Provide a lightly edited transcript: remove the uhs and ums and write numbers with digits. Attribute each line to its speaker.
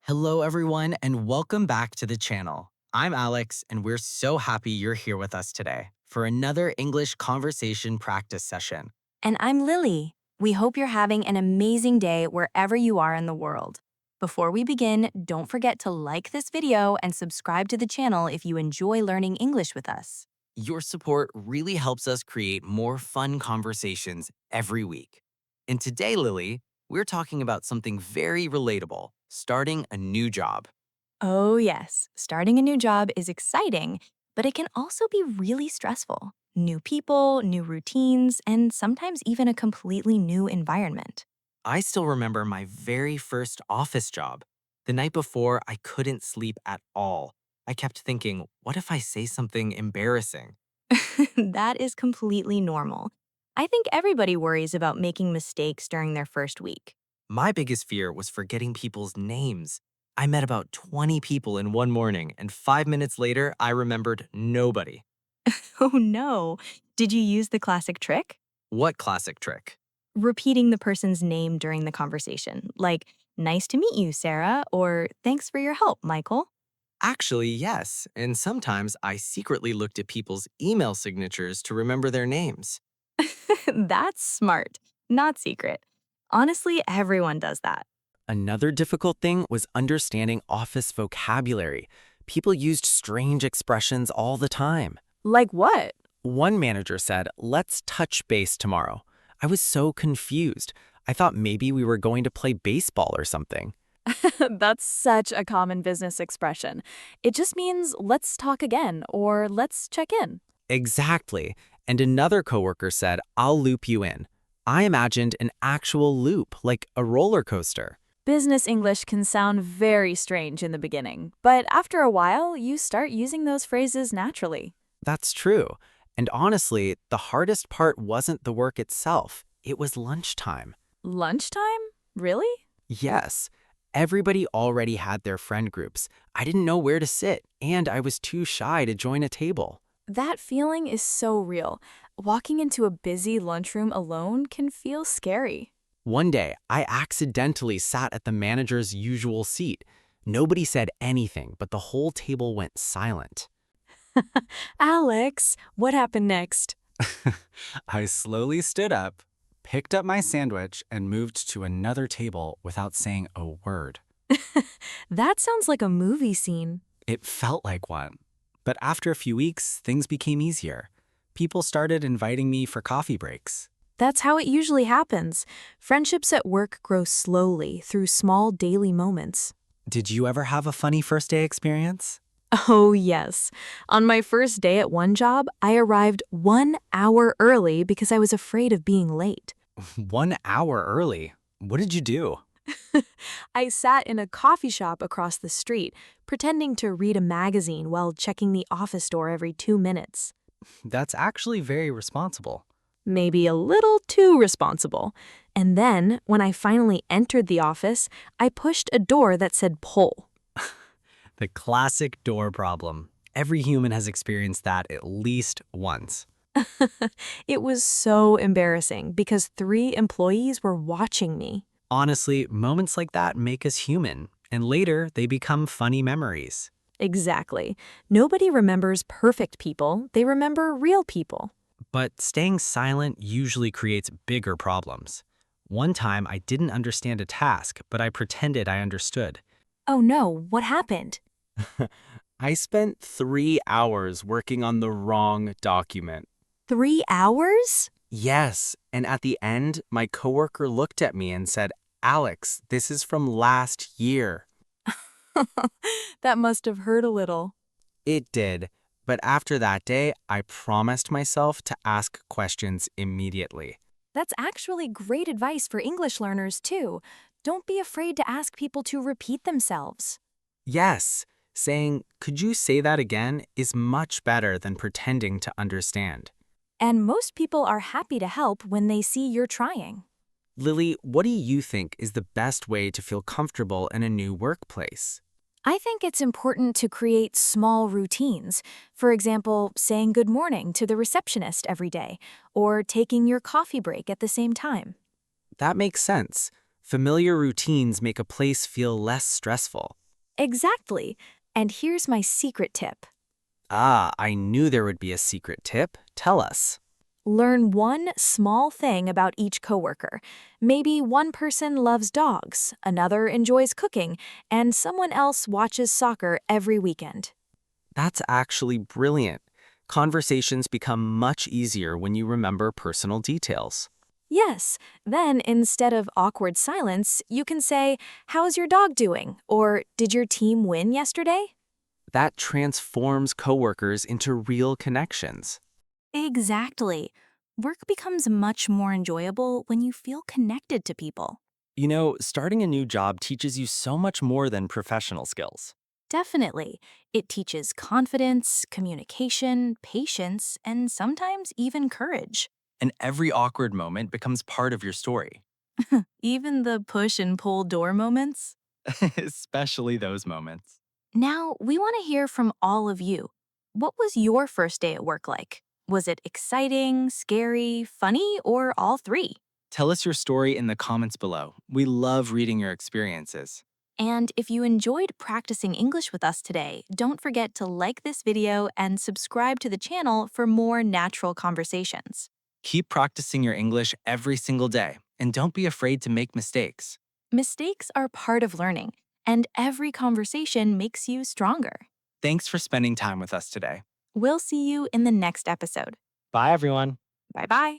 Speaker 1: Hello, everyone, and welcome back to the channel. I'm Alex, and we're so happy you're here with us today for another English conversation practice session.
Speaker 2: And I'm Lily. We hope you're having an amazing day wherever you are in the world. Before we begin, don't forget to like this video and subscribe to the channel if you enjoy learning English with us.
Speaker 1: Your support really helps us create more fun conversations every week. And today, Lily, we're talking about something very relatable, starting a new job.
Speaker 2: Oh, yes, starting a new job is exciting, but it can also be really stressful. New people, new routines, and sometimes even a completely new environment.
Speaker 1: I still remember my very first office job. The night before, I couldn't sleep at all. I kept thinking, what if I say something embarrassing?
Speaker 2: That is completely normal. I think everybody worries about making mistakes during their first week.
Speaker 1: My biggest fear was forgetting people's names. I met about 20 people in one morning, and 5 minutes later, I remembered nobody.
Speaker 2: Oh no. Did you use the classic trick?
Speaker 1: What classic trick?
Speaker 2: Repeating the person's name during the conversation, like, nice to meet you, Sarah, or thanks for your help, Michael.
Speaker 1: Actually, yes, and sometimes I secretly looked at people's email signatures to remember their names.
Speaker 2: That's smart, not secret. Honestly, everyone does that.
Speaker 1: Another difficult thing was understanding office vocabulary. People used strange expressions all the time.
Speaker 2: Like what?
Speaker 1: One manager said, "Let's touch base tomorrow." I was so confused. I thought maybe we were going to play baseball or something.
Speaker 3: That's such a common business expression. It just means let's talk again or let's check in.
Speaker 1: Exactly. And another coworker said, "I'll loop you in." I imagined an actual loop, like a roller coaster.
Speaker 3: Business English can sound very strange in the beginning, but after a while, you start using those phrases naturally.
Speaker 1: That's true. And honestly, the hardest part wasn't the work itself. It was lunchtime.
Speaker 3: Lunchtime? Really?
Speaker 1: Yes, everybody already had their friend groups. I didn't know where to sit, and I was too shy to join a table.
Speaker 3: That feeling is so real. Walking into a busy lunchroom alone can feel scary.
Speaker 1: One day, I accidentally sat at the manager's usual seat. Nobody said anything, but the whole table went silent.
Speaker 3: Alex, what happened next?
Speaker 4: I slowly stood up, picked up my sandwich, and moved to another table without saying a word.
Speaker 3: That sounds like a movie scene.
Speaker 4: It felt like one. But after a few weeks, things became easier. People started inviting me for coffee breaks.
Speaker 3: That's how it usually happens. Friendships at work grow slowly through small daily moments.
Speaker 4: Did you ever have a funny first day experience?
Speaker 3: Oh, yes. On my first day at one job, I arrived 1 hour early because I was afraid of being late.
Speaker 4: 1 hour early. What did you do?
Speaker 3: I sat in a coffee shop across the street, pretending to read a magazine while checking the office door every 2 minutes.
Speaker 4: That's actually very responsible.
Speaker 3: Maybe a little too responsible. And then, when I finally entered the office, I pushed a door that said pull.
Speaker 4: The classic door problem. Every human has experienced that at least once.
Speaker 3: It was so embarrassing because 3 employees were watching me.
Speaker 4: Honestly, moments like that make us human, and later they become funny memories.
Speaker 3: Exactly. Nobody remembers perfect people, they remember real people.
Speaker 4: But staying silent usually creates bigger problems. One time I didn't understand a task, but I pretended I understood.
Speaker 2: Oh no, what happened?
Speaker 4: I spent 3 hours working on the wrong document.
Speaker 2: 3 hours?
Speaker 4: Yes, and at the end, my coworker looked at me and said, "Alex, this is from last year."
Speaker 3: That must have hurt a little.
Speaker 4: It did, but after that day, I promised myself to ask questions immediately.
Speaker 2: That's actually great advice for English learners, too. Don't be afraid to ask people to repeat themselves.
Speaker 4: Yes, saying, "Could you say that again?" is much better than pretending to understand.
Speaker 2: And most people are happy to help when they see you're trying.
Speaker 4: Lily, what do you think is the best way to feel comfortable in a new workplace?
Speaker 2: I think it's important to create small routines. For example, saying good morning to the receptionist every day, or taking your coffee break at the same time.
Speaker 4: That makes sense. Familiar routines make a place feel less stressful.
Speaker 3: Exactly. And here's my secret tip.
Speaker 4: Ah, I knew there would be a secret tip. Tell us.
Speaker 3: Learn one small thing about each coworker. Maybe one person loves dogs, another enjoys cooking, and someone else watches soccer every weekend.
Speaker 4: That's actually brilliant. Conversations become much easier when you remember personal details.
Speaker 3: Yes, then instead of awkward silence, you can say, "How's your dog doing?" or "Did your team win yesterday?"
Speaker 4: That transforms coworkers into real connections.
Speaker 2: Exactly. Work becomes much more enjoyable when you feel connected to people.
Speaker 5: You know, starting a new job teaches you so much more than professional skills.
Speaker 2: Definitely. It teaches confidence, communication, patience, and sometimes even courage.
Speaker 5: And every awkward moment becomes part of your story,
Speaker 2: Even the push and pull door moments.
Speaker 5: especially those moments.
Speaker 2: Now, we want to hear from all of you. What was your first day at work like? Was it exciting, scary, funny, or all three?
Speaker 5: Tell us your story in the comments below. We love reading your experiences.
Speaker 2: And if you enjoyed practicing English with us today, don't forget to like this video and subscribe to the channel for more natural conversations.
Speaker 5: Keep practicing your English every single day, and don't be afraid to make mistakes.
Speaker 2: Mistakes are part of learning, and every conversation makes you stronger.
Speaker 5: Thanks for spending time with us today.
Speaker 2: We'll see you in the next episode.
Speaker 5: Bye, everyone.
Speaker 2: Bye bye.